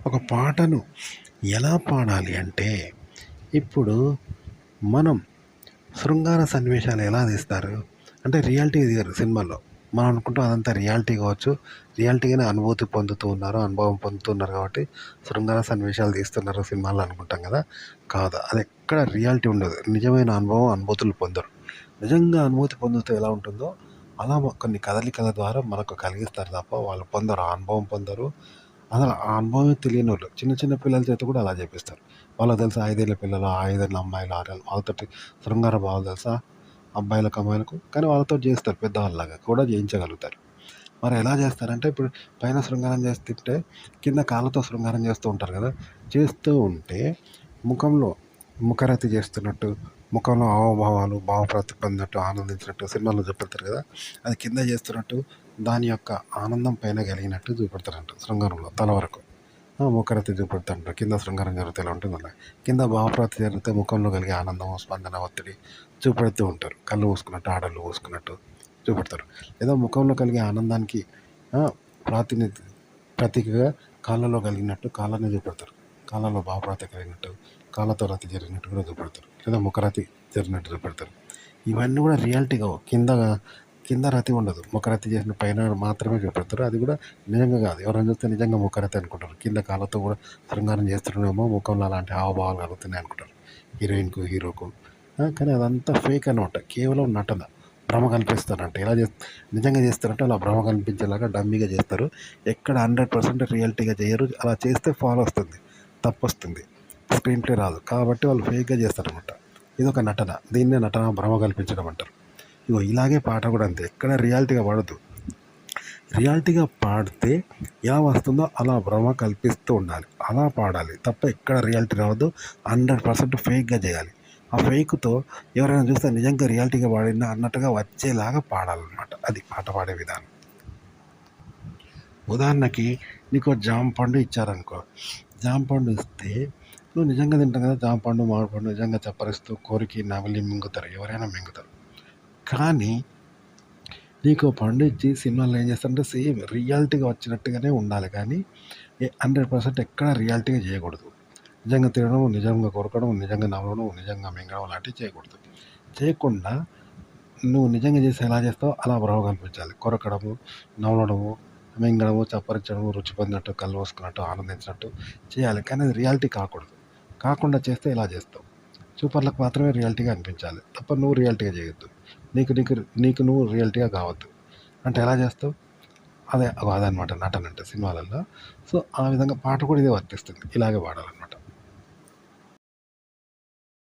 ఒక పాటను ఎలా పాడాలి అంటే, ఇప్పుడు మనం శృంగార సన్నివేశాలు ఎలా తీస్తారు అంటే రియాలిటీ తీయరు సినిమాల్లో. మనం అనుకుంటాం అదంతా రియాలిటీ కావచ్చు, రియాలిటీగానే అనుభూతి పొందుతూ ఉన్నారు, అనుభవం పొందుతున్నారు కాబట్టి శృంగార సన్నివేశాలు తీస్తున్నారు సినిమాల్లో అనుకుంటాం కదా. కాదు, అది ఎక్కడ రియాలిటీ ఉండదు. నిజమైన అనుభవం అనుభూతులు పొందరు. నిజంగా అనుభూతి పొందుతూ ఎలా ఉంటుందో అలా కొన్ని కదలికల ద్వారా మనకు కలిగిస్తారు తప్ప వాళ్ళు పొందరు, ఆ అనుభవం పొందరు. అసలు ఆ అనుభవమే తెలియని వాళ్ళు చిన్న చిన్న పిల్లల చేత కూడా అలా చేపిస్తారు. వాళ్ళకి తెలుసా 5 ఏళ్ళ పిల్లలు, 5 ఏళ్ళ అమ్మాయిలు, 6 ఏళ్ళు వాళ్ళతోటి శృంగార భావాలు తెలుసా అబ్బాయిలకు అమ్మాయిలకు, కానీ వాళ్ళతో చేస్తారు, పెద్దవాళ్ళలాగా కూడా చేయించగలుగుతారు. మరి ఎలా చేస్తారంటే ఇప్పుడు పైన శృంగారం చేస్తుంటే కింద కాళ్ళతో శృంగారం చేస్తూ ఉంటారు కదా. చేస్తూ ఉంటే ముఖంలో ముఖరతి చేస్తున్నట్టు, ముఖంలో హావభావాలు భావప్రతిపన్నట్టు ఆనందించినట్టు సినిమాలో చూపెడతారు కదా. అది కింద చేస్తున్నట్టు దాని యొక్క ఆనందం పైన కలిగినట్టు చూపెడతారంట శృంగారంలో తల వరకు. ముఖరతి చూపెడతాంటారు కింద శృంగారం జరిగితే ఎలా ఉంటుంది అలా. కింద భావప్రాప్తి జరిగితే ముఖంలో కలిగే ఆనందం, స్పందన, ఒత్తిడి చూపెడుతూ ఉంటారు. కళ్ళు మూసుకున్నట్టు, ఆడళ్ళు మూసుకున్నట్టు చూపెడతారు. లేదా ముఖంలో కలిగే ఆనందానికి ప్రాతినిధ్య ప్రతీకగా కాళ్ళలో కలిగినట్టు కాళ్ళని చూపెడతారు. కాళ్ళలో భావప్రాప్తి కలిగినట్టు, కాళ్ళతో రతి జరిగినట్టు కూడా చూపెడతారు. లేదా ముఖరతి జరిగినట్టు చూపెడతారు. ఇవన్నీ కూడా రియాలిటీగా కింద కింద రతి ఉండదు, ముఖరతి చేసిన పైన మాత్రమే చూపెడతారు. అది కూడా నిజంగా కాదు. ఎవరైనా చూస్తే నిజంగా ముఖరతి అనుకుంటారు. కింద కాళ్ళతో కూడా శృంగారం చేస్తున్నామో ముఖంలో అలాంటి హావభావాలు కలుగుతున్నాయి అనుకుంటారు హీరోయిన్కు, హీరోకు. కానీ అదంతా ఫేక్ అనమాట, కేవలం నటన, భ్రమ కల్పిస్తారంట. ఎలా నిజంగా చేస్తారంటే అలా భ్రమ కల్పించేలాగా డమ్మీగా చేస్తారు. ఎక్కడ 100% రియాలిటీగా చేయరు. అలా చేస్తే ఫాల్ వస్తుంది, తప్పు వస్తుంది, స్క్రీన్ ప్లే రాదు. కాబట్టి వాళ్ళు ఫేక్గా చేస్తారనమాట. ఇది ఒక నటన. దీన్నే నటన, భ్రమ కల్పించడం అంటారు. ఇగో ఇలాగే పాట కూడా అంతే, ఎక్కడ రియాలిటీగా పాడద్దు. రియాలిటీగా పాడితే ఎలా వస్తుందో అలా భ్రమ కల్పిస్తూ ఉండాలి, అలా పాడాలి తప్ప ఎక్కడ రియాలిటీ రావద్దు. 100% ఫేక్గా చేయాలి. ఆ ఫేక్తో ఎవరైనా చూస్తే నిజంగా రియాలిటీగా పాడినా అన్నట్టుగా వచ్చేలాగా పాడాలన్నమాట. అది పాట పాడే విధానం. ఉదాహరణకి నీకు జామ పండు ఇచ్చారనుకో, జామ పండు ఇస్తే నువ్వు నిజంగా తింటావు కదా, జామ పండు మామిడి పండు నిజంగా చప్పరిస్తూ కోరికి నమిలి మింగుతారు, ఎవరైనా మింగుతారు. కానీ నీకు పండు ఇచ్చి సినిమాలో ఏం చేస్తారంటే సేమ్ రియాలిటీగా వచ్చినట్టుగానే ఉండాలి, కానీ 100% ఎక్కడ రియాలిటీగా చేయకూడదు. నిజంగా తినడం, నిజంగా కొరకడం, నిజంగా నవ్వడం, నిజంగా మింగడం లాంటివి చేయకూడదు. చేయకుండా నువ్వు నిజంగా చేస్తే ఎలా చేస్తావో అలా భ్రమ కల్పించాలి. కొరకడము, నవ్వడము, మింగడము, చప్పరించడము, రుచి పొందినట్టు, కళ్ళు పోసుకున్నట్టు, ఆనందించినట్టు చేయాలి. కానీ అది రియాలిటీ కాకూడదు. కాకుండా చేస్తే ఇలా చేస్తావు. సూపర్లకు మాత్రమే రియాలిటీగా అనిపించాలి తప్ప నువ్వు రియాలిటీగా చేయొద్దు. నీకు నీకు నీకు నువ్వు రియాలిటీగా కావద్దు. అంటే ఎలా చేస్తావు? అదనమాట నటన అంటే సినిమాలలో. సో ఆ విధంగా పాట కూడా ఇదే వర్తిస్తుంది, ఇలాగే పాడాలన్నమాట.